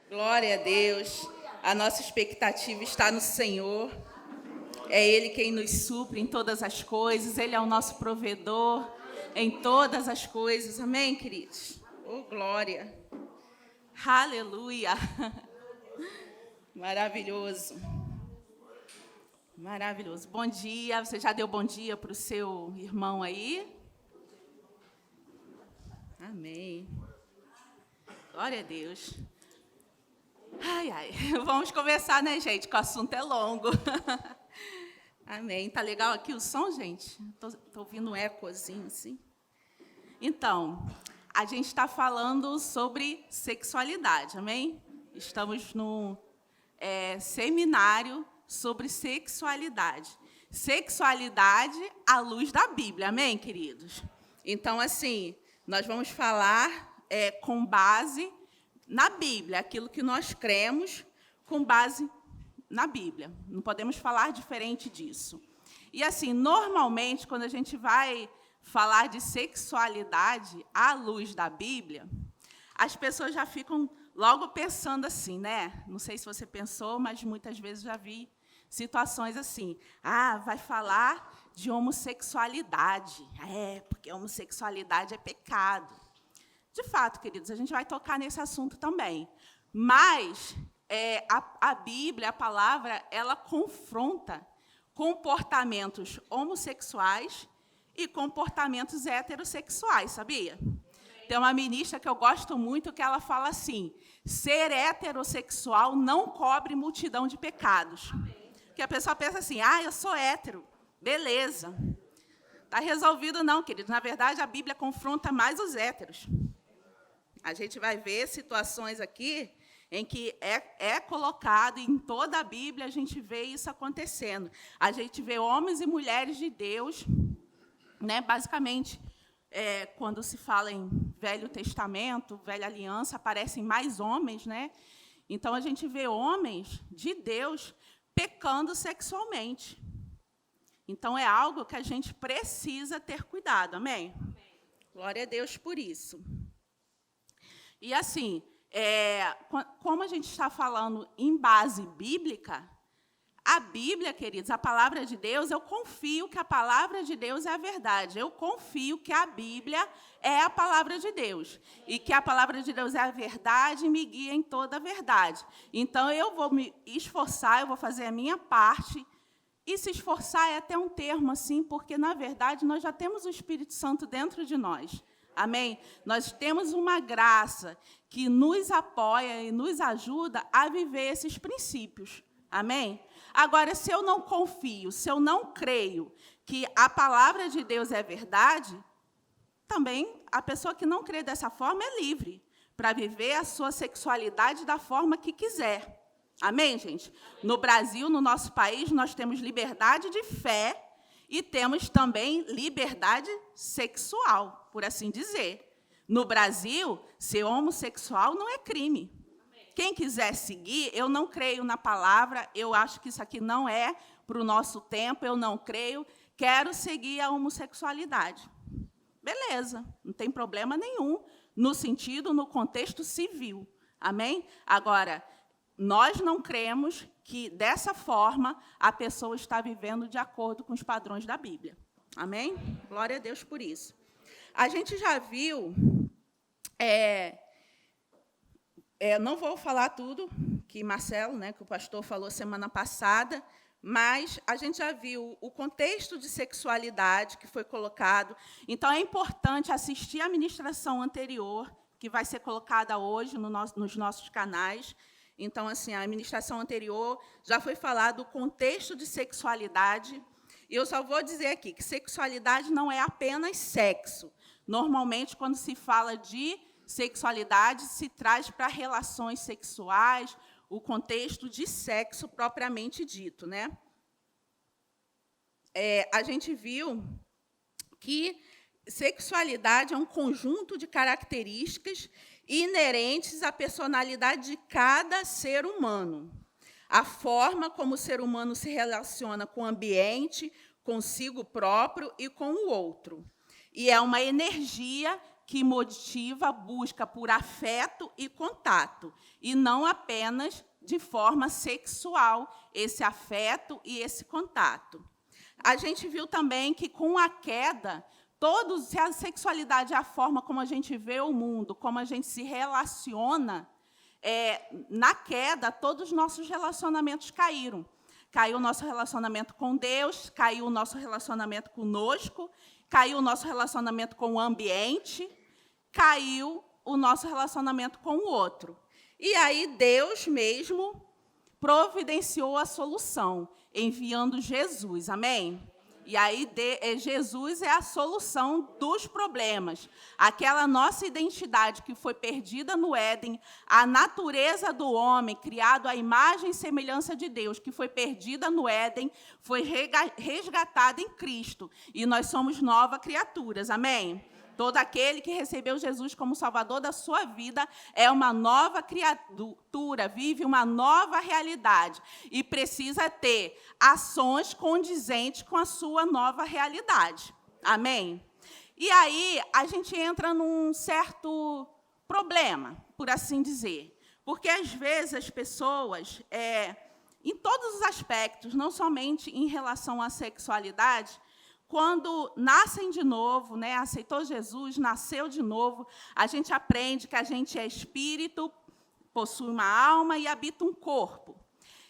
Glória a Deus, a nossa expectativa está no Senhor, é Ele quem nos supre em todas as coisas, Ele é o nosso provedor em todas as coisas, amém, queridos? Oh, glória, aleluia, maravilhoso, maravilhoso. Bom dia, você já deu bom dia para o seu irmão aí? Amém, glória a Deus. Ai, ai, vamos conversar, né, gente, que o assunto é longo. Amém. Tá legal aqui o som, gente? Tô ouvindo um ecozinho, assim. Então, a gente está falando sobre sexualidade, amém? Estamos num seminário sobre sexualidade. Sexualidade à luz da Bíblia, amém, queridos? Então, assim, nós vamos falar com base na Bíblia, aquilo que nós cremos com base na Bíblia. Não podemos falar diferente disso. E, assim, normalmente, quando a gente vai falar de sexualidade à luz da Bíblia, as pessoas já ficam logo pensando assim, né? Não sei se você pensou, mas muitas vezes já vi situações assim. Ah, vai falar de homossexualidade. Porque homossexualidade é pecado. De fato, queridos, a gente vai tocar nesse assunto também. Mas a Bíblia, a palavra, ela confronta comportamentos homossexuais e comportamentos heterossexuais, sabia? Tem uma ministra que eu gosto muito que ela fala assim, ser heterossexual não cobre multidão de pecados. Porque a pessoa pensa assim, eu sou hétero, beleza. Está resolvido não, queridos. Na verdade, a Bíblia confronta mais os héteros. A gente vai ver situações aqui em que é colocado, e em toda a Bíblia a gente vê isso acontecendo. A gente vê homens e mulheres de Deus, né, basicamente, quando se fala em Velho Testamento, Velha Aliança, aparecem mais homens, né? Então, a gente vê homens de Deus pecando sexualmente. Então, é algo que a gente precisa ter cuidado, amém? Glória a Deus por isso. E, assim, como a gente está falando em base bíblica, a Bíblia, queridos, a palavra de Deus, eu confio que a palavra de Deus é a verdade. Eu confio que a Bíblia é a palavra de Deus. E que a palavra de Deus é a verdade e me guia em toda a verdade. Então, eu vou me esforçar, eu vou fazer a minha parte. E se esforçar é até um termo, assim, porque, na verdade, nós já temos o Espírito Santo dentro de nós. Amém? Nós temos uma graça que nos apoia e nos ajuda a viver esses princípios. Amém? Agora, se eu não confio, se eu não creio que a palavra de Deus é verdade, também a pessoa que não crê dessa forma é livre para viver a sua sexualidade da forma que quiser. Amém, gente? No Brasil, no nosso país, nós temos liberdade de fé e temos também liberdade sexual, por assim dizer. No Brasil, ser homossexual não é crime. Quem quiser seguir, eu não creio na palavra, eu acho que isso aqui não é para o nosso tempo, eu não creio, quero seguir a homossexualidade. Beleza, não tem problema nenhum, no sentido, no contexto civil. Amém? Agora, nós não cremos que, dessa forma, a pessoa está vivendo de acordo com os padrões da Bíblia. Amém? Glória a Deus por isso. A gente já viu... não vou falar tudo que Marcelo, né, que o pastor falou semana passada, mas a gente já viu o contexto de sexualidade que foi colocado. Então, é importante assistir a ministração anterior, que vai ser colocada hoje nos nossos canais. Então, assim, a ministração anterior já foi falado do contexto de sexualidade. E eu só vou dizer aqui que sexualidade não é apenas sexo. Normalmente, quando se fala de sexualidade, se traz para relações sexuais, o contexto de sexo propriamente dito, né? A gente viu que sexualidade é um conjunto de características inerentes à personalidade de cada ser humano. A forma como o ser humano se relaciona com o ambiente, consigo próprio e com o outro. E é uma energia que motiva a busca por afeto e contato, e não apenas de forma sexual, esse afeto e esse contato. A gente viu também que, com a queda, se a sexualidade é a forma como a gente vê o mundo, como a gente se relaciona, na queda, todos os nossos relacionamentos caíram. Caiu o nosso relacionamento com Deus, caiu o nosso relacionamento conosco, caiu o nosso relacionamento com o ambiente, caiu o nosso relacionamento com o outro. E aí, Deus mesmo providenciou a solução, enviando Jesus, amém? E aí, Jesus é a solução dos problemas. Aquela nossa identidade que foi perdida no Éden, a natureza do homem, criado à imagem e semelhança de Deus, que foi perdida no Éden, foi resgatada em Cristo. E nós somos novas criaturas, amém? Todo aquele que recebeu Jesus como Salvador da sua vida é uma nova criatura, vive uma nova realidade e precisa ter ações condizentes com a sua nova realidade. Amém? E aí a gente entra num certo problema, por assim dizer, porque às vezes as pessoas, em todos os aspectos, não somente em relação à sexualidade, quando nascem de novo, né, aceitou Jesus, nasceu de novo, a gente aprende que a gente é espírito, possui uma alma e habita um corpo.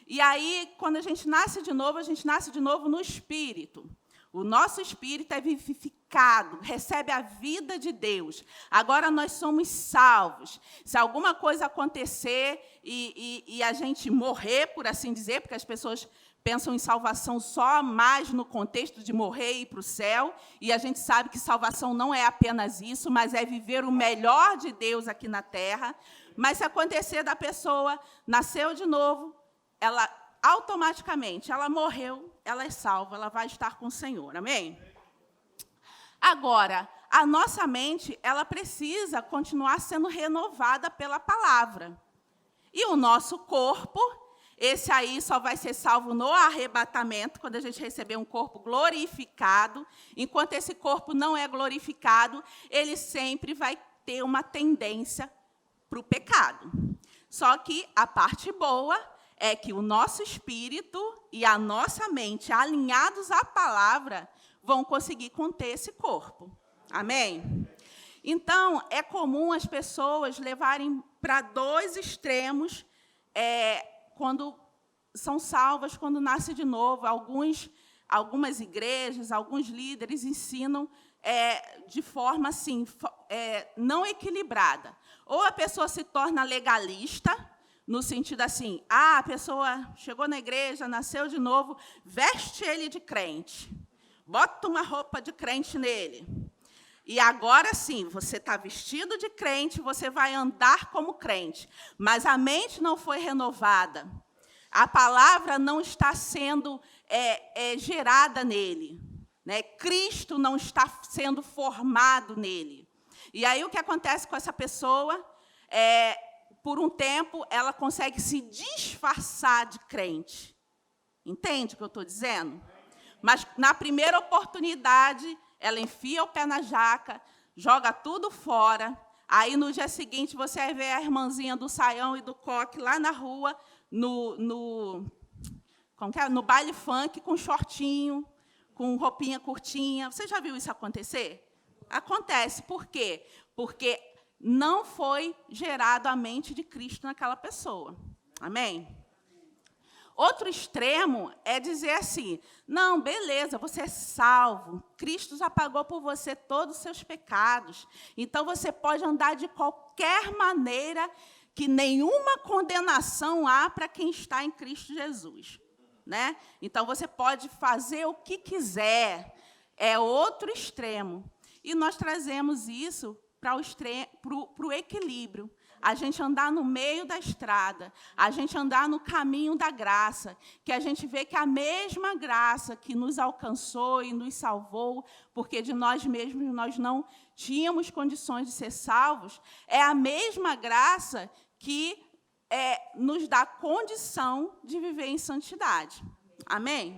E aí, quando a gente nasce de novo no espírito. O nosso espírito é vivificado, recebe a vida de Deus. Agora nós somos salvos. Se alguma coisa acontecer e a gente morrer, por assim dizer, porque as pessoas pensam em salvação só mais no contexto de morrer e ir para o céu, e a gente sabe que salvação não é apenas isso, mas é viver o melhor de Deus aqui na terra. Mas se acontecer da pessoa, nasceu de novo, ela automaticamente, ela morreu, ela é salva, ela vai estar com o Senhor, amém? Agora, a nossa mente, ela precisa continuar sendo renovada pela palavra. E o nosso corpo, esse aí só vai ser salvo no arrebatamento, quando a gente receber um corpo glorificado. Enquanto esse corpo não é glorificado, ele sempre vai ter uma tendência para o pecado. Só que a parte boa é que o nosso espírito e a nossa mente, alinhados à palavra, vão conseguir conter esse corpo. Amém? Então, é comum as pessoas levarem para dois extremos, quando são salvas, quando nascem de novo. Algumas igrejas, alguns líderes ensinam de forma assim, não equilibrada. Ou a pessoa se torna legalista, no sentido assim, a pessoa chegou na igreja, nasceu de novo, veste ele de crente, bota uma roupa de crente nele. E agora sim, você está vestido de crente, você vai andar como crente. Mas a mente não foi renovada. A palavra não está sendo gerada nele. Né? Cristo não está sendo formado nele. E aí o que acontece com essa pessoa? Por um tempo, ela consegue se disfarçar de crente. Entende o que eu estou dizendo? Mas, na primeira oportunidade, ela enfia o pé na jaca, joga tudo fora. Aí, no dia seguinte, você vê a irmãzinha do saião e do coque lá na rua, no baile funk, com shortinho, com roupinha curtinha. Você já viu isso acontecer? Acontece. Por quê? Porque não foi gerado a mente de Cristo naquela pessoa. Amém? Outro extremo é dizer assim, não, beleza, você é salvo, Cristo já pagou por você todos os seus pecados, então você pode andar de qualquer maneira que nenhuma condenação há para quem está em Cristo Jesus. Né? Então, você pode fazer o que quiser, é outro extremo. E nós trazemos isso para o equilíbrio. A gente andar no meio da estrada, a gente andar no caminho da graça, que a gente vê que a mesma graça que nos alcançou e nos salvou, porque de nós mesmos nós não tínhamos condições de ser salvos, é a mesma graça que nos dá condição de viver em santidade. Amém?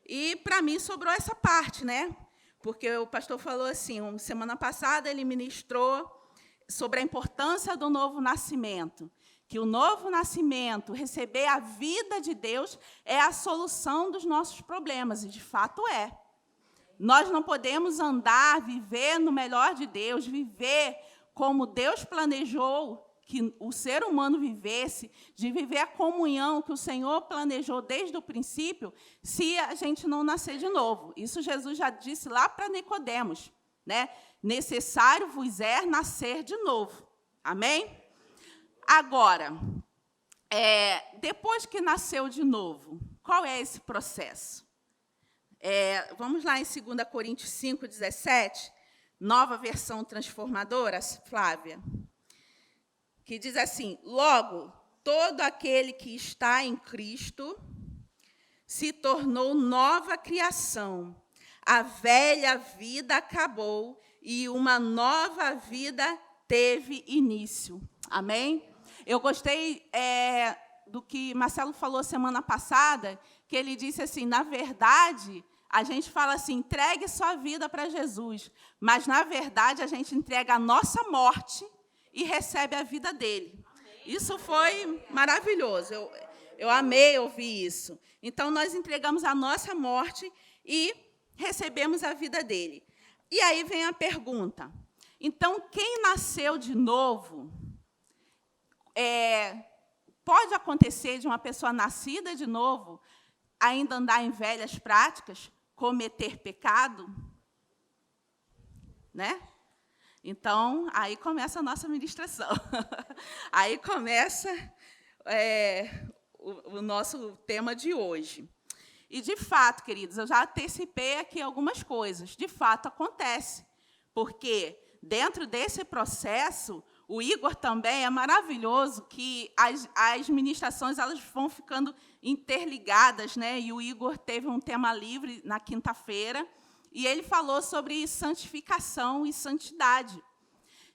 E, para mim, sobrou essa parte, né? Porque o pastor falou assim, semana passada ele ministrou sobre a importância do novo nascimento, que o novo nascimento, receber a vida de Deus, é a solução dos nossos problemas, e, de fato, é. Nós não podemos andar, viver no melhor de Deus, viver como Deus planejou que o ser humano vivesse, de viver a comunhão que o Senhor planejou desde o princípio, se a gente não nascer de novo. Isso Jesus já disse lá para Nicodemos, né? Necessário vos é nascer de novo. Amém? Agora, depois que nasceu de novo, qual é esse processo? Vamos lá em 2 Coríntios 5:17, nova versão transformadora, Flávia, que diz assim: logo, todo aquele que está em Cristo se tornou nova criação. A velha vida acabou e uma nova vida teve início. Amém? Eu gostei do que Marcelo falou semana passada, que ele disse assim, na verdade, a gente fala assim, entregue sua vida para Jesus, mas, na verdade, a gente entrega a nossa morte e recebe a vida dele. Isso foi maravilhoso. Eu amei ouvir isso. Então, nós entregamos a nossa morte e recebemos a vida dele. E aí vem a pergunta. Então, quem nasceu de novo, pode acontecer de uma pessoa nascida de novo ainda andar em velhas práticas, cometer pecado? Né? Então, aí começa a nossa ministração. Aí começa o nosso tema de hoje. E, de fato, queridos, eu já antecipei aqui algumas coisas. De fato, acontece. Porque, dentro desse processo, o Igor também é maravilhoso, que as ministrações elas vão ficando interligadas, né? E o Igor teve um tema livre na quinta-feira, e ele falou sobre santificação e santidade.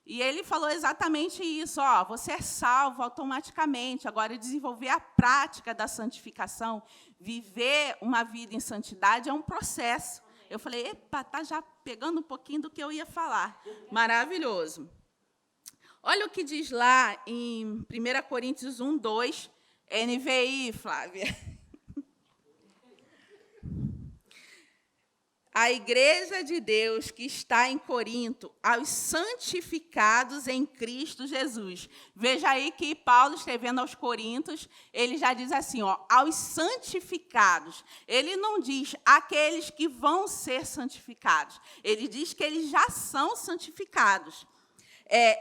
E ele falou exatamente isso, você é salvo automaticamente, agora desenvolver a prática da santificação, viver uma vida em santidade é um processo. Eu falei, epa, está já pegando um pouquinho do que eu ia falar. Maravilhoso. Olha o que diz lá em 1 Coríntios 1:2, NVI, Flávia. A igreja de Deus que está em Corinto, aos santificados em Cristo Jesus. Veja aí que Paulo, escrevendo aos Coríntios, ele já diz assim, aos santificados. Ele não diz aqueles que vão ser santificados. Ele diz que eles já são santificados.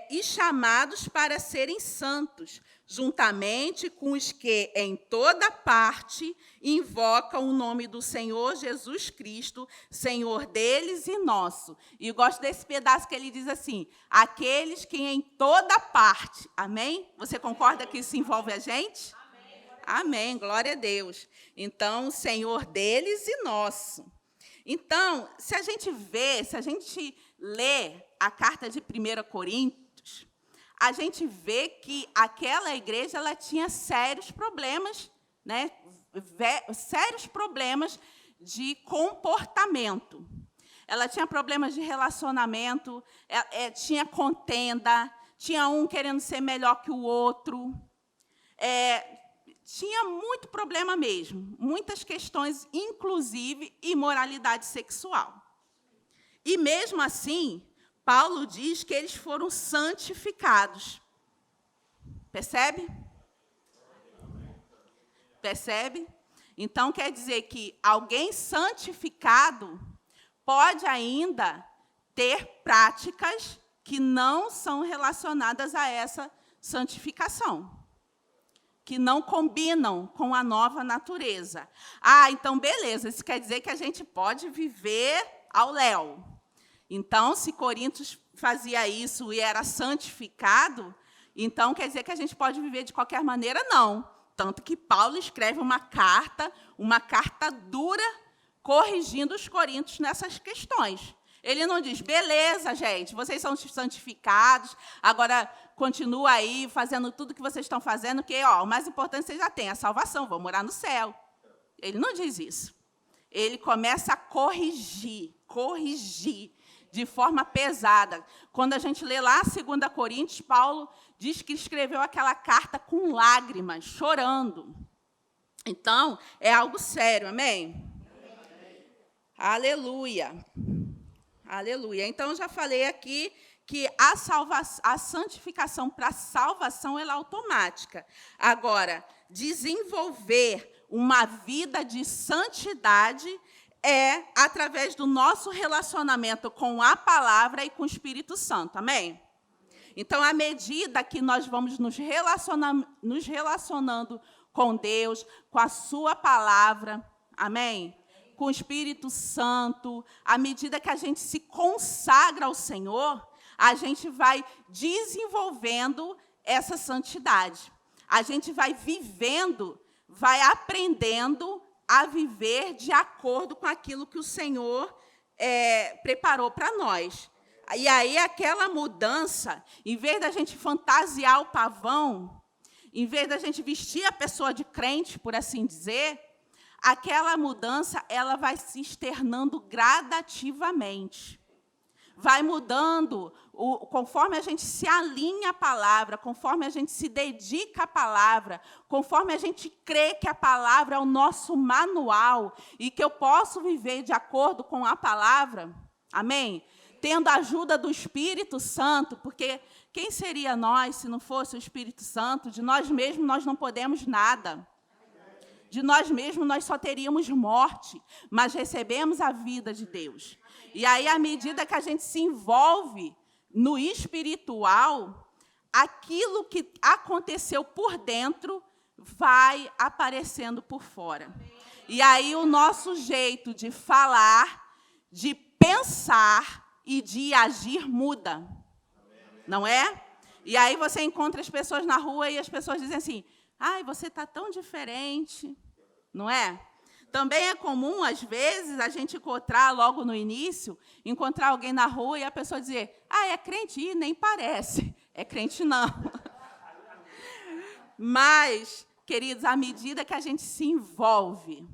E chamados para serem santos, juntamente com os que, em toda parte, invocam o nome do Senhor Jesus Cristo, Senhor deles e nosso. E eu gosto desse pedaço que ele diz assim, aqueles que em toda parte. Amém? Você concorda que isso envolve a gente? Amém. Amém, glória a Deus. Então, Senhor deles e nosso. Então, se a gente lê a carta de 1 Coríntios, a gente vê que aquela igreja ela tinha sérios problemas, né? Sérios problemas de comportamento. Ela tinha problemas de relacionamento, tinha contenda, tinha um querendo ser melhor que o outro. Tinha muito problema mesmo, muitas questões, inclusive imoralidade sexual. E, mesmo assim, Paulo diz que eles foram santificados. Percebe? Percebe? Então, quer dizer que alguém santificado pode ainda ter práticas que não são relacionadas a essa santificação, que não combinam com a nova natureza. Então, beleza, isso quer dizer que a gente pode viver ao léu. Então, se Coríntios fazia isso e era santificado, então quer dizer que a gente pode viver de qualquer maneira? Não. Tanto que Paulo escreve uma carta dura, corrigindo os coríntios nessas questões. Ele não diz, beleza, gente, vocês são santificados, agora continua aí fazendo tudo que vocês estão fazendo, que o mais importante vocês já têm, a salvação, vão morar no céu. Ele não diz isso. Ele começa a corrigir de forma pesada. Quando a gente lê lá 2 Coríntios, Paulo diz que escreveu aquela carta com lágrimas, chorando. Então, é algo sério, amém? Aleluia. Aleluia. Então, eu já falei aqui que a santificação para a salvação ela é automática. Agora, desenvolver uma vida de santidade é através do nosso relacionamento com a palavra e com o Espírito Santo. Amém? Então, à medida que nós vamos nos relacionando com Deus, com a sua palavra, amém? Com o Espírito Santo, à medida que a gente se consagra ao Senhor, a gente vai desenvolvendo essa santidade. A gente vai vivendo, vai aprendendo a viver de acordo com aquilo que o Senhor preparou para nós. E aí, aquela mudança, em vez da gente fantasiar o pavão, em vez da gente vestir a pessoa de crente, por assim dizer, aquela mudança ela vai se externando gradativamente. Vai mudando, conforme a gente se alinha à palavra, conforme a gente se dedica à palavra, conforme a gente crê que a palavra é o nosso manual e que eu posso viver de acordo com a palavra, amém? Tendo a ajuda do Espírito Santo, porque quem seria nós se não fosse o Espírito Santo? De nós mesmos nós não podemos nada. De nós mesmos nós só teríamos morte, mas recebemos a vida de Deus. E aí, à medida que a gente se envolve no espiritual, aquilo que aconteceu por dentro vai aparecendo por fora. E aí o nosso jeito de falar, de pensar e de agir muda. Não é? E aí você encontra as pessoas na rua e as pessoas dizem assim, você está tão diferente, não é? Também é comum, às vezes, a gente encontrar, logo no início, encontrar alguém na rua e a pessoa dizer, é crente, e nem parece. É crente, não. Mas, queridos, à medida que a gente se envolve,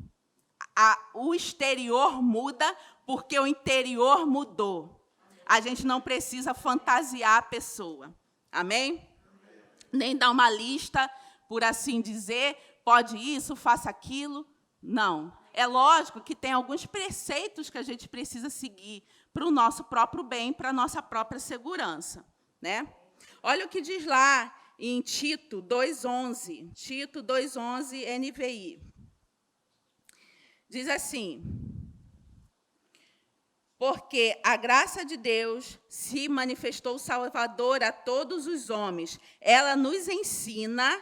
o exterior muda porque o interior mudou. A gente não precisa fantasiar a pessoa. Amém? Nem dar uma lista, por assim dizer, pode isso, faça aquilo. Não. É lógico que tem alguns preceitos que a gente precisa seguir para o nosso próprio bem, para a nossa própria segurança, né? Olha o que diz lá em Tito 2,11. Tito 2,11, NVI. Diz assim, porque a graça de Deus se manifestou salvadora a todos os homens. Ela nos ensina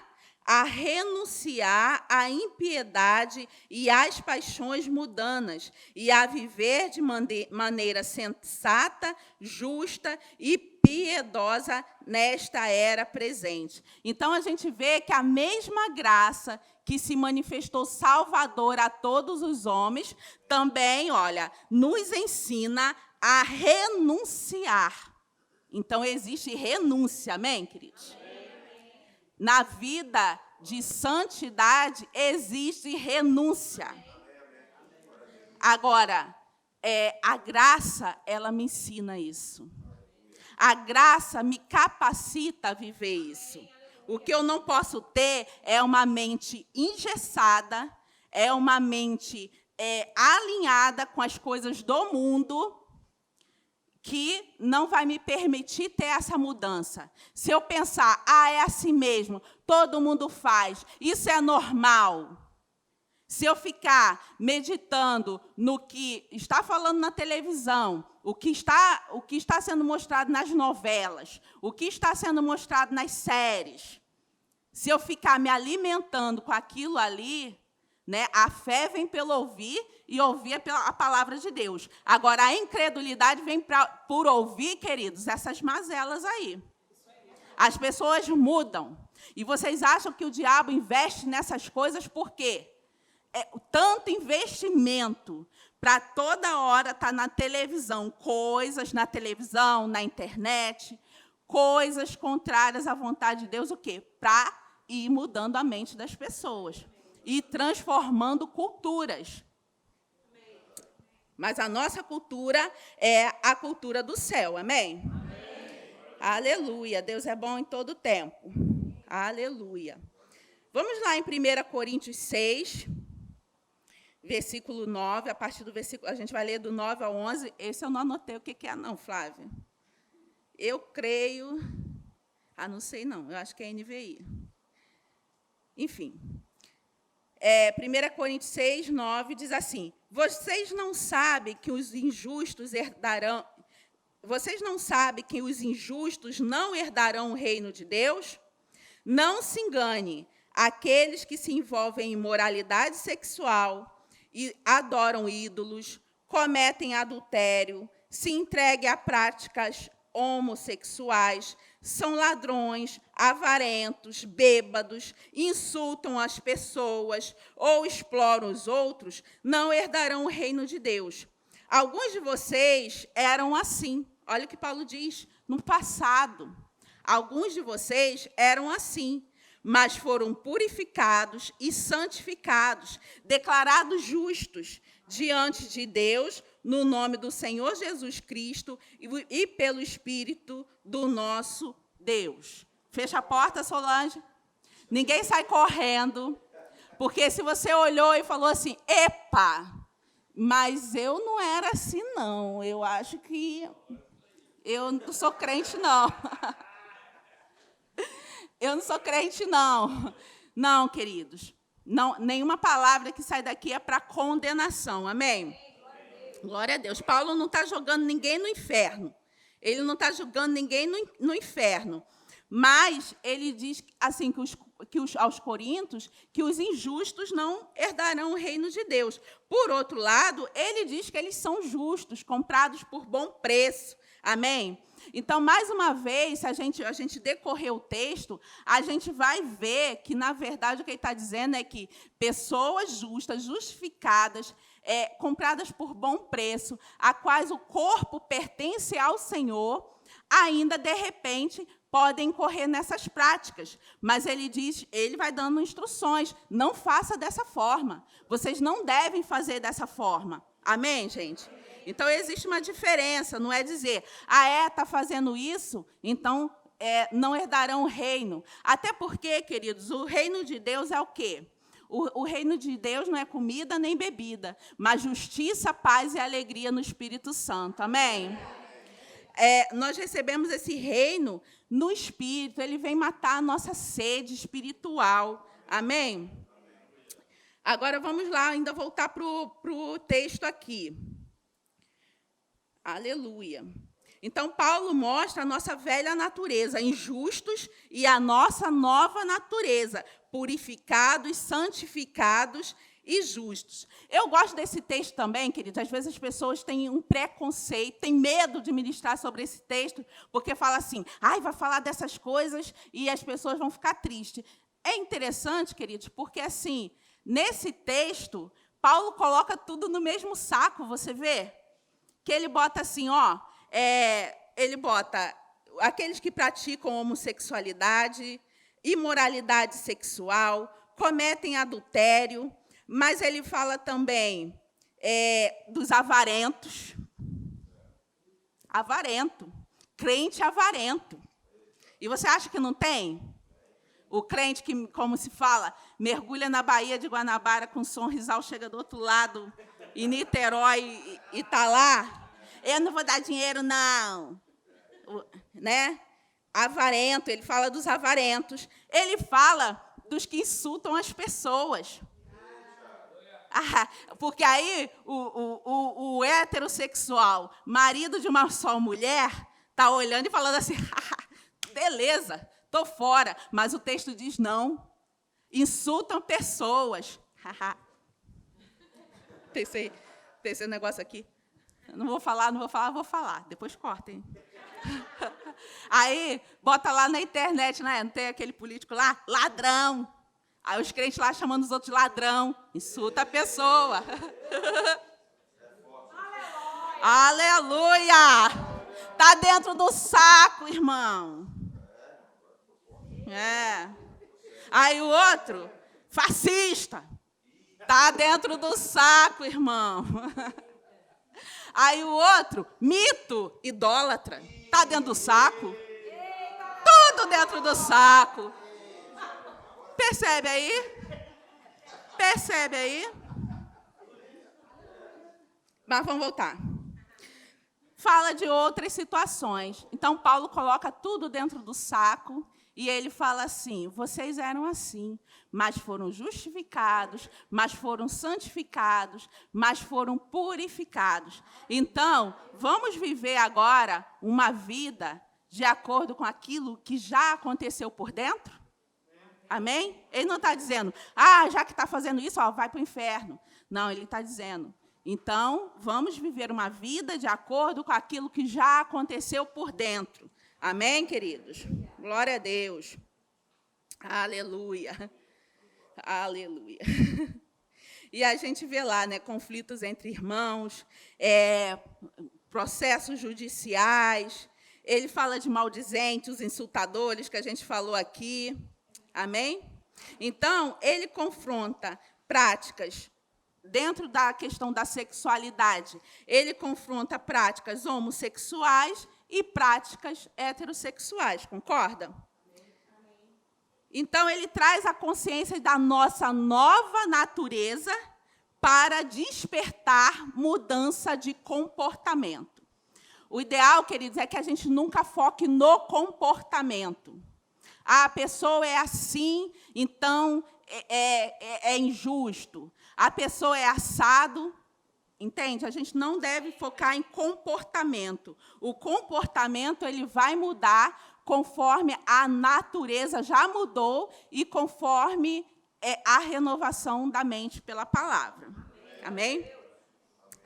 a renunciar à impiedade e às paixões mundanas, e a viver de maneira sensata, justa e piedosa nesta era presente. Então, a gente vê que a mesma graça que se manifestou salvadora a todos os homens, também, nos ensina a renunciar. Então, existe renúncia, amém, queridos? Na vida de santidade, existe renúncia. Agora, a graça, ela me ensina isso. A graça me capacita a viver isso. O que eu não posso ter é uma mente engessada, é uma mente alinhada com as coisas do mundo, que não vai me permitir ter essa mudança. Se eu pensar, é assim mesmo, todo mundo faz, isso é normal. Se eu ficar meditando no que está falando na televisão, o que está sendo mostrado nas novelas, o que está sendo mostrado nas séries, se eu ficar me alimentando com aquilo ali, né, a fé vem pelo ouvir e ouvir a palavra de Deus. Agora, a incredulidade vem por ouvir, queridos, essas mazelas aí. As pessoas mudam. E vocês acham que o diabo investe nessas coisas por quê? Tanto investimento para toda hora estar na televisão, coisas na televisão, na internet, coisas contrárias à vontade de Deus, o quê? Para ir mudando a mente das pessoas e transformando culturas. Mas a nossa cultura é a cultura do céu, amém? Aleluia, Deus é bom em todo tempo. Aleluia. Vamos lá em 1 Coríntios 6, versículo 9, a partir do versículo, a gente vai ler do 9 ao 11. Esse eu não anotei o que é não, Flávia. Eu creio, não sei não, eu acho que é NVI. Enfim, 1 Coríntios 6, 9, diz assim: Vocês não sabem que os injustos não herdarão o reino de Deus? Não se engane, aqueles que se envolvem em imoralidade sexual e adoram ídolos, cometem adultério, se entreguem a práticas homossexuais, são ladrões, avarentos, bêbados, insultam as pessoas ou exploram os outros, não herdarão o reino de Deus. Alguns de vocês eram assim. Olha o que Paulo diz, no passado. Alguns de vocês eram assim, mas foram purificados e santificados, declarados justos diante de Deus, no nome do Senhor Jesus Cristo e pelo Espírito do nosso Deus. Fecha a porta, Solange. Ninguém sai correndo, porque se você olhou e falou assim, epa, mas eu não era assim, não. Eu acho que eu não sou crente, não. Eu não sou crente, não. Não, queridos. Não, nenhuma palavra que sai daqui é para condenação. Amém? Glória a Deus. Paulo não está jogando ninguém no inferno. Ele não está jogando ninguém no inferno. Mas ele diz assim aos coríntios que os injustos não herdarão o reino de Deus. Por outro lado, ele diz que eles são justos, comprados por bom preço. Amém? Então, mais uma vez, se a gente decorrer o texto, a gente vai ver que, na verdade, o que ele está dizendo é que pessoas justas, justificadas, compradas por bom preço, a quais o corpo pertence ao Senhor, ainda, de repente, podem incorrer nessas práticas. Mas ele vai dando instruções. Não faça dessa forma. Vocês não devem fazer dessa forma. Amém, gente? Então, existe uma diferença, não é dizer, está fazendo isso, então não herdarão o reino. Até porque, queridos, o reino de Deus é o quê? O reino de Deus não é comida nem bebida, mas justiça, paz e alegria no Espírito Santo. Amém? Nós recebemos esse reino no Espírito, ele vem matar a nossa sede espiritual. Amém? Agora, vamos lá, ainda voltar para o texto aqui. Aleluia. Então, Paulo mostra a nossa velha natureza, injustos, e a nossa nova natureza, purificados, santificados e justos. Eu gosto desse texto também, queridos. Às vezes as pessoas têm um preconceito, têm medo de ministrar sobre esse texto, porque fala assim, vai falar dessas coisas e as pessoas vão ficar tristes. É interessante, queridos, porque, assim, nesse texto, Paulo coloca tudo no mesmo saco, você vê? Que ele bota assim, ele bota aqueles que praticam homossexualidade, imoralidade sexual, cometem adultério, mas ele fala também dos avarentos. Avarento, crente avarento. E você acha que não tem? O crente que, como se fala, mergulha na Baía de Guanabara com Sonrisal, chega do outro lado, em Niterói, e está lá. Eu não vou dar dinheiro, não. Né? Avarento, ele fala dos avarentos. Ele fala dos que insultam as pessoas. Porque aí o heterossexual, marido de uma só mulher, está olhando e falando assim, beleza, estou fora. Mas o texto diz não. Insultam pessoas. Tem esse negócio aqui. Não vou falar, vou falar. Depois cortem. Aí, bota lá na internet, né? Não tem aquele político lá? Ladrão. Aí os crentes lá chamando os outros de ladrão. Insulta a pessoa. Aleluia! Está dentro do saco, irmão. Aí o outro, fascista. Está dentro do saco, irmão. Aí o outro, mito, idólatra. Está dentro do saco? Tudo dentro do saco. Percebe aí? Percebe aí? Mas vamos voltar. Fala de outras situações. Então, Paulo coloca tudo dentro do saco e ele fala assim, vocês eram assim, mas foram justificados, mas foram santificados, mas foram purificados. Então, vamos viver agora uma vida de acordo com aquilo que já aconteceu por dentro? Amém? Ele não está dizendo, já que está fazendo isso, vai para o inferno. Não, ele está dizendo, então, vamos viver uma vida de acordo com aquilo que já aconteceu por dentro. Amém, queridos? Glória a Deus. Aleluia. Aleluia. E a gente vê lá, né, conflitos entre irmãos, processos judiciais. Ele fala de maldizentes, insultadores, que a gente falou aqui. Amém? Então, ele confronta práticas dentro da questão da sexualidade. Ele confronta práticas homossexuais e práticas heterossexuais. Concorda? Então, ele traz a consciência da nossa nova natureza para despertar mudança de comportamento. O ideal, queridos, é que a gente nunca foque no comportamento. A pessoa é assim, então é injusto. A pessoa é assado, entende? A gente não deve focar em comportamento. O comportamento ele vai mudar conforme a natureza já mudou e conforme a renovação da mente pela palavra. Amém?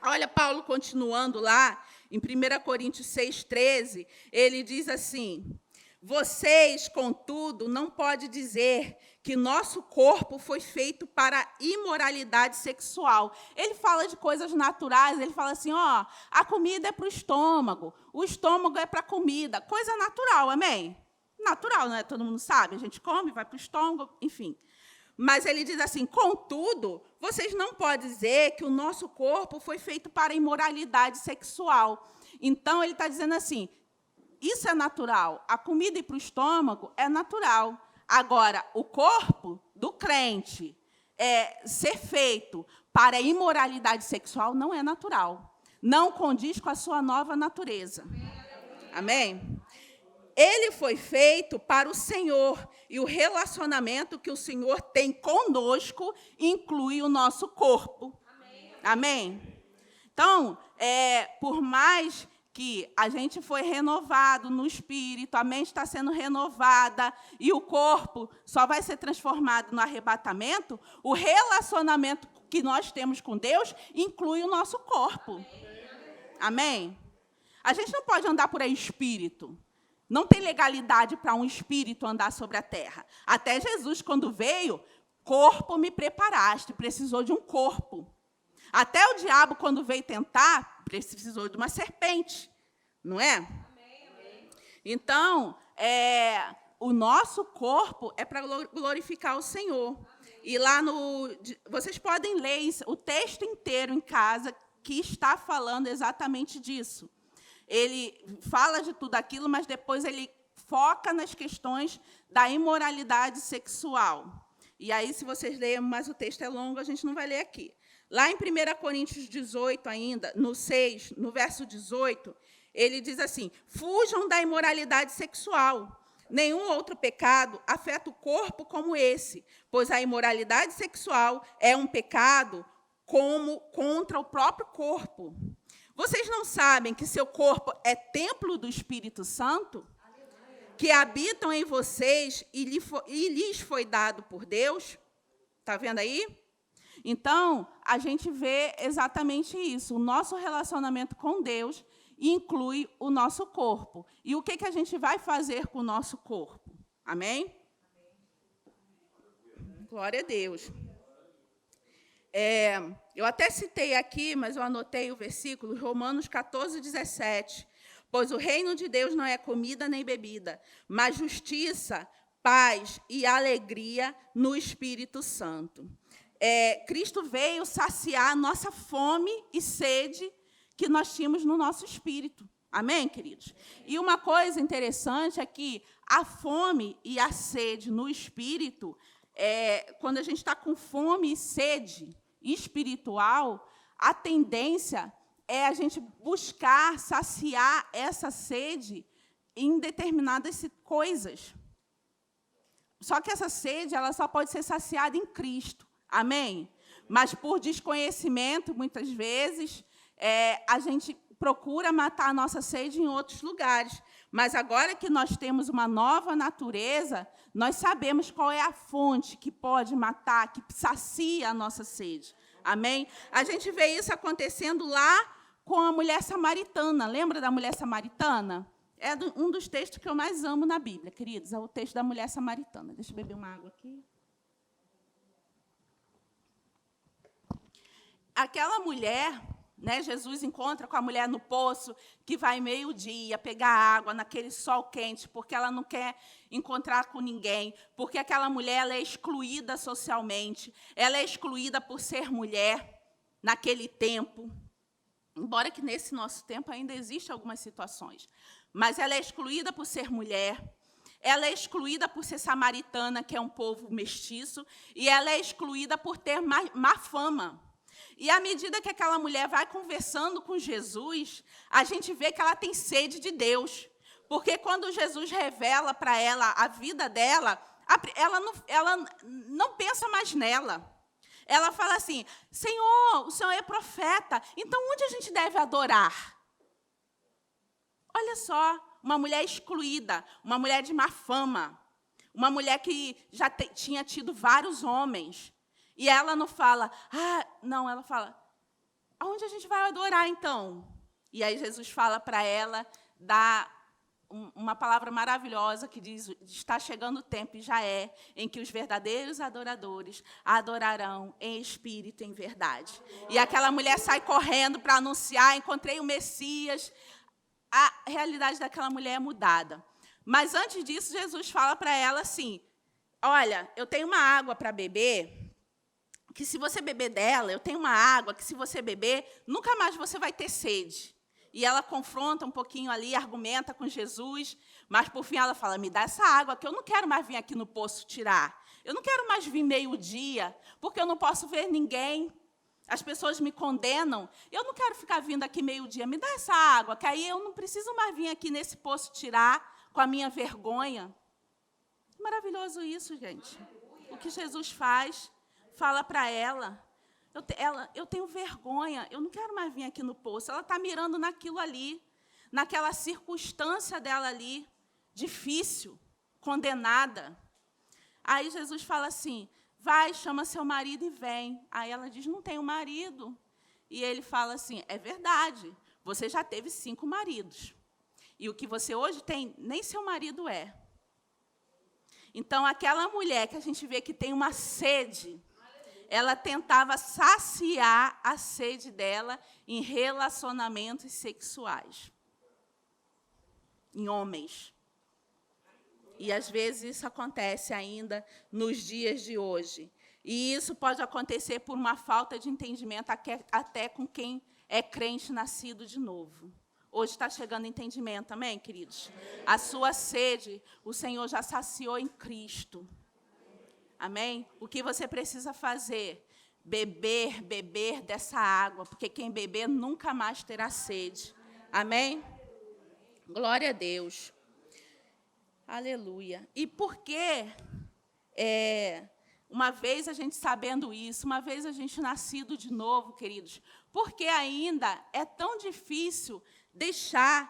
Olha, Paulo continuando lá, em 1 Coríntios 6,13, ele diz assim, vocês, contudo, não podem dizer que nosso corpo foi feito para imoralidade sexual. Ele fala de coisas naturais, ele fala assim, a comida é para o estômago é para a comida, coisa natural, amém? Natural, né? Todo mundo sabe, a gente come, vai para o estômago, enfim. Mas ele diz assim, contudo, vocês não podem dizer que o nosso corpo foi feito para imoralidade sexual. Então, ele está dizendo assim, isso é natural. A comida ir para o estômago é natural. Agora, o corpo do crente ser feito para a imoralidade sexual não é natural. Não condiz com a sua nova natureza. Amém? Ele foi feito para o Senhor. E o relacionamento que o Senhor tem conosco inclui o nosso corpo. Amém? Então, por mais que a gente foi renovado no espírito, a mente está sendo renovada e o corpo só vai ser transformado no arrebatamento, o relacionamento que nós temos com Deus inclui o nosso corpo. Amém? A gente não pode andar por aí espírito. Não tem legalidade para um espírito andar sobre a terra. Até Jesus, quando veio, corpo me preparaste, precisou de um corpo. Até o diabo, quando veio tentar, precisou de uma serpente, não é? Amém. Então, o nosso corpo é para glorificar o Senhor. Amém. E lá vocês podem ler o texto inteiro em casa, que está falando exatamente disso. Ele fala de tudo aquilo, mas depois ele foca nas questões da imoralidade sexual. E aí, se vocês lerem, mas o texto é longo, a gente não vai ler aqui. Lá em 1 Coríntios 18, ainda, no 6, no verso 18, ele diz assim, fujam da imoralidade sexual. Nenhum outro pecado afeta o corpo como esse, pois a imoralidade sexual é um pecado como contra o próprio corpo. Vocês não sabem que seu corpo é templo do Espírito Santo, que habitam em vocês e lhes foi dado por Deus? Está vendo aí? Então, a gente vê exatamente isso. O nosso relacionamento com Deus inclui o nosso corpo. E o que a gente vai fazer com o nosso corpo? Amém? Glória a Deus. Eu até citei aqui, mas eu anotei o versículo, Romanos 14, 17. Pois o reino de Deus não é comida nem bebida, mas justiça, paz e alegria no Espírito Santo. Cristo veio saciar a nossa fome e sede que nós tínhamos no nosso espírito. Amém, queridos? E uma coisa interessante é que a fome e a sede no espírito, quando a gente está com fome e sede espiritual, a tendência é a gente buscar saciar essa sede em determinadas coisas. Só que essa sede ela só pode ser saciada em Cristo. Amém? Mas, por desconhecimento, muitas vezes, a gente procura matar a nossa sede em outros lugares. Mas, agora que nós temos uma nova natureza, nós sabemos qual é a fonte que pode matar, que sacia a nossa sede. Amém? A gente vê isso acontecendo lá com a mulher samaritana. Lembra da mulher samaritana? É um dos textos que eu mais amo na Bíblia, queridos. É o texto da mulher samaritana. Deixa eu beber uma água aqui. Aquela mulher, né, Jesus encontra com a mulher no poço, que vai meio-dia pegar água naquele sol quente, porque ela não quer encontrar com ninguém, porque aquela mulher ela é excluída socialmente, ela é excluída por ser mulher naquele tempo, embora que nesse nosso tempo ainda existam algumas situações, mas ela é excluída por ser mulher, ela é excluída por ser samaritana, que é um povo mestiço, e ela é excluída por ter má fama. E, à medida que aquela mulher vai conversando com Jesus, a gente vê que ela tem sede de Deus. Porque, quando Jesus revela para ela a vida dela, ela não pensa mais nela. Ela fala assim, Senhor, o Senhor é profeta, então onde a gente deve adorar? Olha só, uma mulher excluída, uma mulher de má fama, uma mulher que já tinha tido vários homens. E ela não fala, não, ela fala, aonde a gente vai adorar, então? E aí Jesus fala para ela, dá uma palavra maravilhosa que diz, está chegando o tempo, e já é, em que os verdadeiros adoradores adorarão em espírito e em verdade. E aquela mulher sai correndo para anunciar, encontrei o Messias. A realidade daquela mulher é mudada. Mas, antes disso, Jesus fala para ela assim, olha, eu tenho uma água para beber, que se você beber dela, eu tenho uma água que se você beber, nunca mais você vai ter sede. E ela confronta um pouquinho ali, argumenta com Jesus, mas, por fim, ela fala, me dá essa água, que eu não quero mais vir aqui no poço tirar. Eu não quero mais vir meio-dia, porque eu não posso ver ninguém. As pessoas me condenam. Eu não quero ficar vindo aqui meio-dia. Me dá essa água, que aí eu não preciso mais vir aqui nesse poço tirar com a minha vergonha. Maravilhoso isso, gente. O que Jesus faz... Fala para ela, eu tenho vergonha, eu não quero mais vir aqui no poço. Ela está mirando naquilo ali, naquela circunstância dela ali, difícil, condenada. Aí Jesus fala assim, vai, chama seu marido e vem. Aí ela diz, não tenho marido. E ele fala assim, é verdade, você já teve 5 maridos. E o que você hoje tem, nem seu marido é. Então, aquela mulher que a gente vê que tem uma sede... Ela tentava saciar a sede dela em relacionamentos sexuais, em homens. E, às vezes, isso acontece ainda nos dias de hoje. E isso pode acontecer por uma falta de entendimento até com quem é crente nascido de novo. Hoje está chegando entendimento, amém, queridos? A sua sede, o Senhor já saciou em Cristo. Amém? O que você precisa fazer? Beber dessa água, porque quem beber nunca mais terá sede. Amém? Glória a Deus. Aleluia. E por que uma vez a gente sabendo isso, uma vez a gente nascido de novo, queridos, por que ainda é tão difícil deixar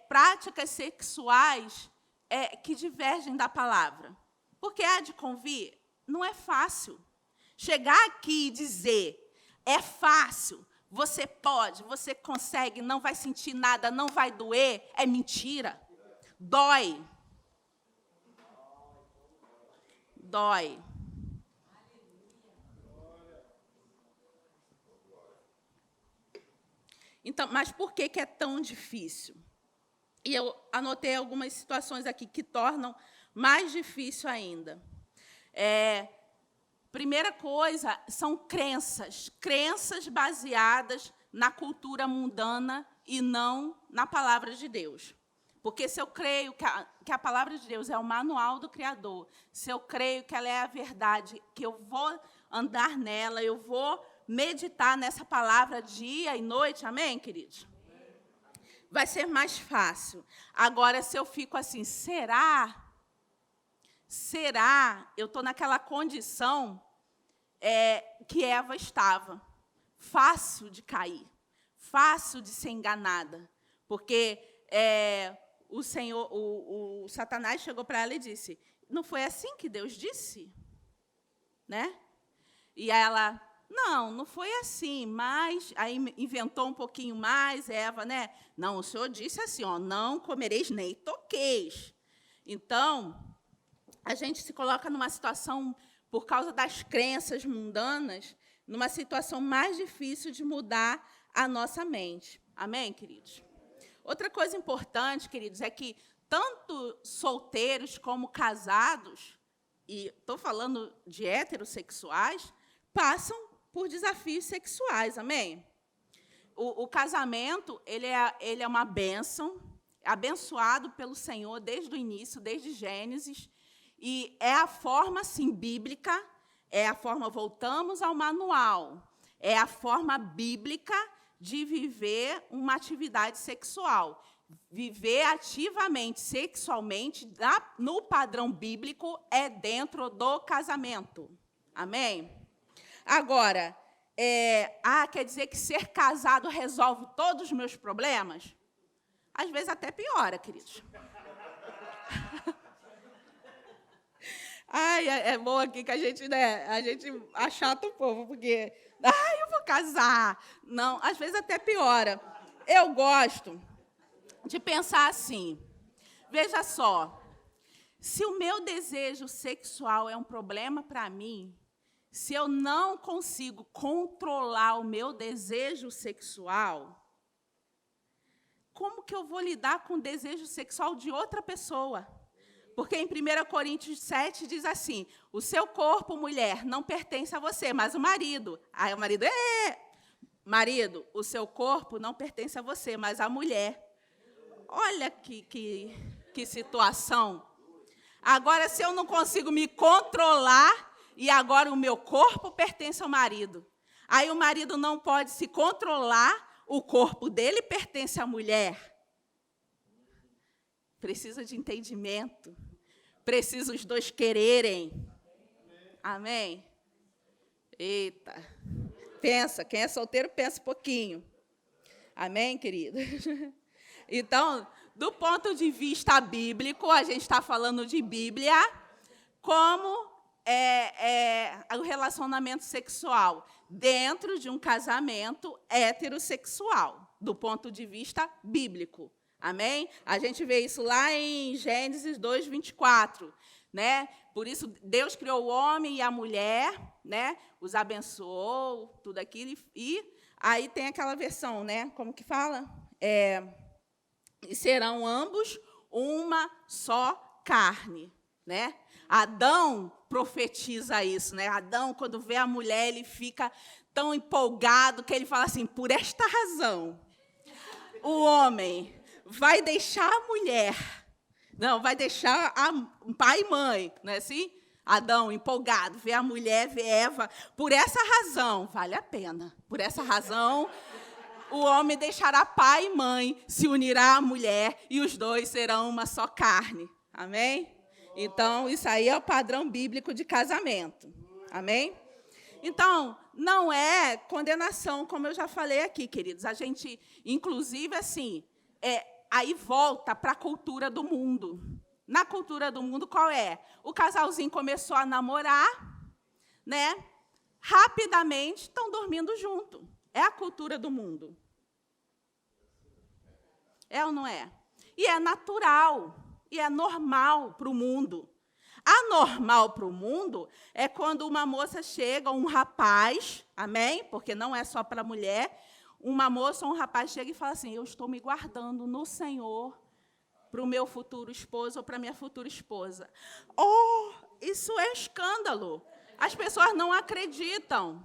práticas sexuais que divergem da palavra? Porque há de convir, não é fácil. Chegar aqui e dizer, é fácil, você pode, você consegue, não vai sentir nada, não vai doer, é mentira. Dói. Dói. Então, mas por que é tão difícil? E eu anotei algumas situações aqui que tornam mais difícil ainda. Primeira coisa, são crenças baseadas na cultura mundana e não na palavra de Deus. Porque se eu creio que a palavra de Deus é o manual do Criador, se eu creio que ela é a verdade, que eu vou andar nela, eu vou meditar nessa palavra dia e noite, amém, queridos? Vai ser mais fácil. Agora, se eu fico assim, será? Eu estou naquela condição que Eva estava. Fácil de cair, fácil de ser enganada. Porque o Senhor, o Satanás chegou para ela e disse, não foi assim que Deus disse? Né? E ela, não foi assim, mas aí inventou um pouquinho mais, Eva, né? Não, o Senhor disse assim, ó, não comereis nem toqueis. Então, a gente se coloca numa situação, por causa das crenças mundanas, numa situação mais difícil de mudar a nossa mente. Amém, queridos? Outra coisa importante, queridos, é que tanto solteiros como casados, e estou falando de heterossexuais, passam por desafios sexuais, amém? O casamento, ele é uma bênção, abençoado pelo Senhor desde o início, desde Gênesis, e é a forma, sim, bíblica, voltamos ao manual, é a forma bíblica de viver uma atividade sexual. Viver ativamente, sexualmente, no padrão bíblico, é dentro do casamento. Amém? Agora, quer dizer que ser casado resolve todos os meus problemas? Às vezes até piora, queridos. É bom aqui que a gente achata o povo, porque eu vou casar. Não, às vezes até piora. Eu gosto de pensar assim, veja só, se o meu desejo sexual é um problema para mim, se eu não consigo controlar o meu desejo sexual, como que eu vou lidar com o desejo sexual de outra pessoa? Porque em 1 Coríntios 7 diz assim, o seu corpo, mulher, não pertence a você, mas o marido. Aí o marido, marido, o seu corpo não pertence a você, mas a mulher. Olha que situação. Agora, se eu não consigo me controlar, e agora o meu corpo pertence ao marido. Aí o marido não pode se controlar, o corpo dele pertence à mulher. Precisa de entendimento. Precisa os dois quererem. Amém? Eita. Pensa, quem é solteiro, pensa um pouquinho. Amém, querido? Então, do ponto de vista bíblico, a gente está falando de Bíblia, como o relacionamento sexual dentro de um casamento heterossexual, do ponto de vista bíblico. Amém? A gente vê isso lá em Gênesis 2, 24. Né? Por isso, Deus criou o homem e a mulher, né? Os abençoou, tudo aquilo. E aí tem aquela versão, né? Como que fala? E serão ambos uma só carne. Né? Adão profetiza isso. Né? Adão, quando vê a mulher, ele fica tão empolgado que ele fala assim, por esta razão, o homem vai deixar a mulher, não, vai deixar pai e mãe, não é assim? Adão, empolgado, vê a mulher, vê Eva, por essa razão, vale a pena, por essa razão, o homem deixará pai e mãe, se unirá à mulher, e os dois serão uma só carne, amém? Então, isso aí é o padrão bíblico de casamento. Amém? Então, não é condenação, como eu já falei aqui, queridos. A gente, inclusive, assim, aí volta para a cultura do mundo. Na cultura do mundo, qual é? O casalzinho começou a namorar, né? Rapidamente estão dormindo junto. É a cultura do mundo. É ou não é? E é natural, e é normal para o mundo. Anormal para o mundo é quando uma moça chega, um rapaz, amém? Porque não é só para a mulher, uma moça ou um rapaz chega e fala assim, eu estou me guardando no Senhor para o meu futuro esposo ou para a minha futura esposa. Oh, isso é escândalo. As pessoas não acreditam.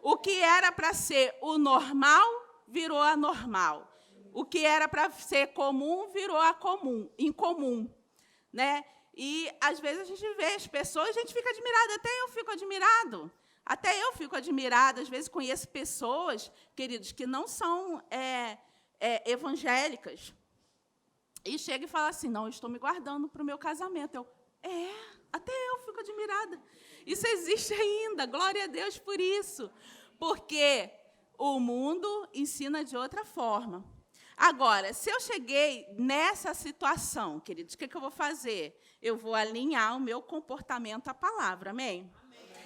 O que era para ser o normal, virou anormal. O que era para ser comum, virou incomum. Né? E, às vezes, a gente vê as pessoas, a gente fica admirado, até eu fico admirado. Até eu fico admirada, às vezes conheço pessoas, queridos, que não são evangélicas. E chega e fala assim, não, eu estou me guardando para o meu casamento. Até eu fico admirada. Isso existe ainda, glória a Deus por isso. Porque o mundo ensina de outra forma. Agora, se eu cheguei nessa situação, queridos, o que eu vou fazer? Eu vou alinhar o meu comportamento à palavra, amém?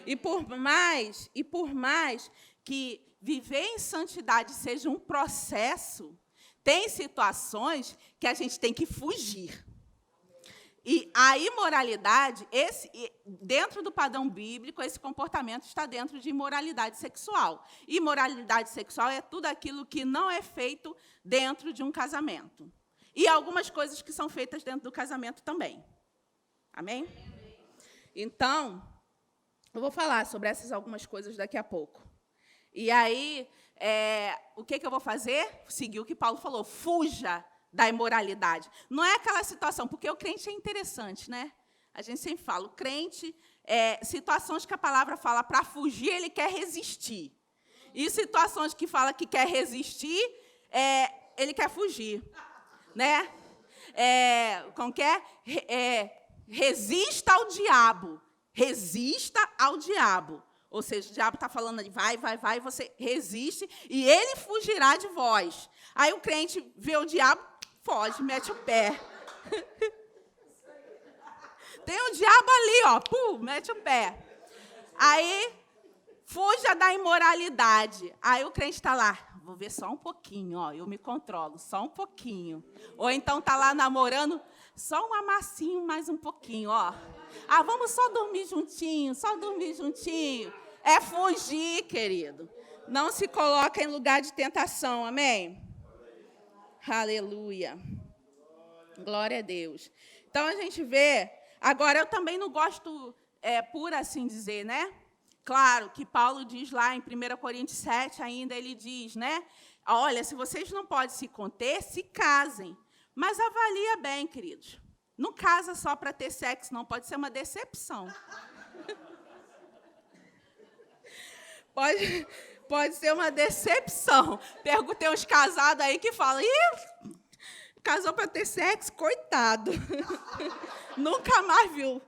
E por mais que viver em santidade seja um processo, tem situações que a gente tem que fugir. E a imoralidade, dentro do padrão bíblico, esse comportamento está dentro de imoralidade sexual. Imoralidade sexual é tudo aquilo que não é feito dentro de um casamento. E algumas coisas que são feitas dentro do casamento também. Amém? Então, eu vou falar sobre essas algumas coisas daqui a pouco. E aí, o que eu vou fazer? Seguir o que Paulo falou, fuja da imoralidade. Não é aquela situação, porque o crente é interessante, né? A gente sempre fala, o crente, situações que a palavra fala para fugir, ele quer resistir. E situações que fala que quer resistir, ele quer fugir. Né? Como que é? Resista ao diabo. Resista ao diabo. Ou seja, o diabo está falando ali, vai, você resiste, e ele fugirá de vós. Aí o crente vê o diabo, foge, mete o pé. Tem um diabo ali, ó, mete o pé. Aí, fuja da imoralidade. Aí o crente está lá, vou ver só um pouquinho, ó, eu me controlo, só um pouquinho. Ou então está lá namorando, só um amassinho, mais um pouquinho, ó. Vamos só dormir juntinho, só dormir juntinho. É fugir, querido. Não se coloca em lugar de tentação, amém? Aleluia. Glória a Deus. Então, a gente vê... Agora, eu também não gosto, por assim dizer, né? Claro que Paulo diz lá em 1 Coríntios 7, ainda ele diz, né? Olha, se vocês não podem se conter, se casem. Mas avalia bem, queridos. Não casa só para ter sexo, não. Pode ser uma decepção. Pode ser uma decepção. Tem uns casados aí que falam, casou para ter sexo, coitado. Nunca mais viu.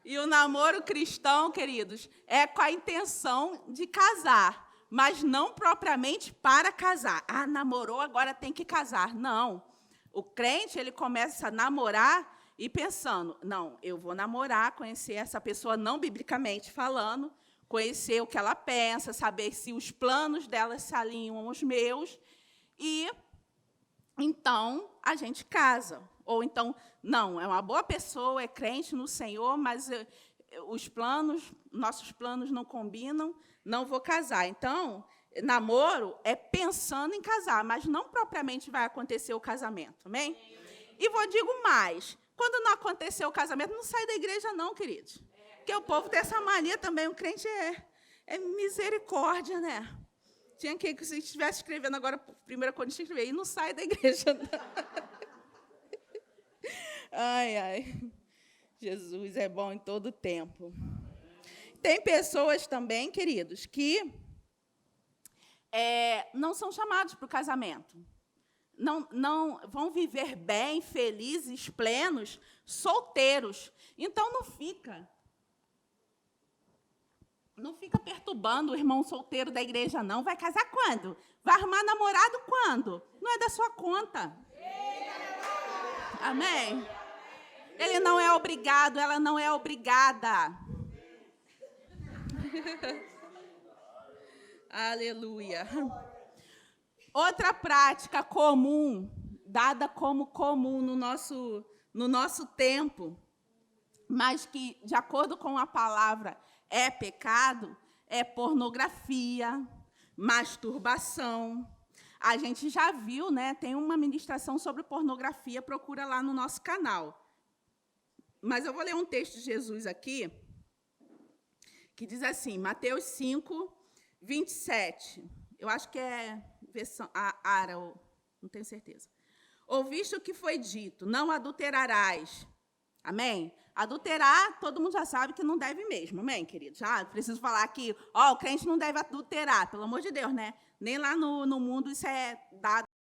E o namoro cristão, queridos, é com a intenção de casar, mas não propriamente para casar. Namorou, agora tem que casar. Não. O crente, ele começa a namorar e pensando, não, eu vou namorar, conhecer essa pessoa, não biblicamente falando, conhecer o que ela pensa, saber se os planos dela se alinham aos meus, e então a gente casa. Ou então, não, é uma boa pessoa, é crente no Senhor, mas nossos planos não combinam, não vou casar. Então, namoro é pensando em casar, mas não propriamente vai acontecer o casamento, amém? E digo mais, quando não aconteceu o casamento, não sai da igreja não, queridos. Porque o povo tem essa mania também, o crente é misericórdia, né? Tinha que se estivesse escrevendo agora, 1 Coríntios, escrever, e não sai da igreja não. Ai, Jesus é bom em todo tempo. Tem pessoas também, queridos, que não são chamados para o casamento. não vão viver bem, felizes, plenos, solteiros. Então, não fica perturbando o irmão solteiro da igreja, não. Vai casar quando? Vai arrumar namorado quando? Não é da sua conta. Amém? Ele não é obrigado, ela não é obrigada. Aleluia. Outra prática comum, dada como comum no nosso tempo, mas que, de acordo com a palavra, é pecado, é pornografia, masturbação. A gente já viu, né? Tem uma ministração sobre pornografia, procura lá no nosso canal. Mas eu vou ler um texto de Jesus aqui, que diz assim, Mateus 5, 27. Eu acho que é versão Ara, não tenho certeza. Ouviste o que foi dito, não adulterarás. Amém? Adulterar, todo mundo já sabe que não deve mesmo, amém, querido? Já preciso falar aqui, o crente não deve adulterar, pelo amor de Deus, né? Nem lá no mundo isso é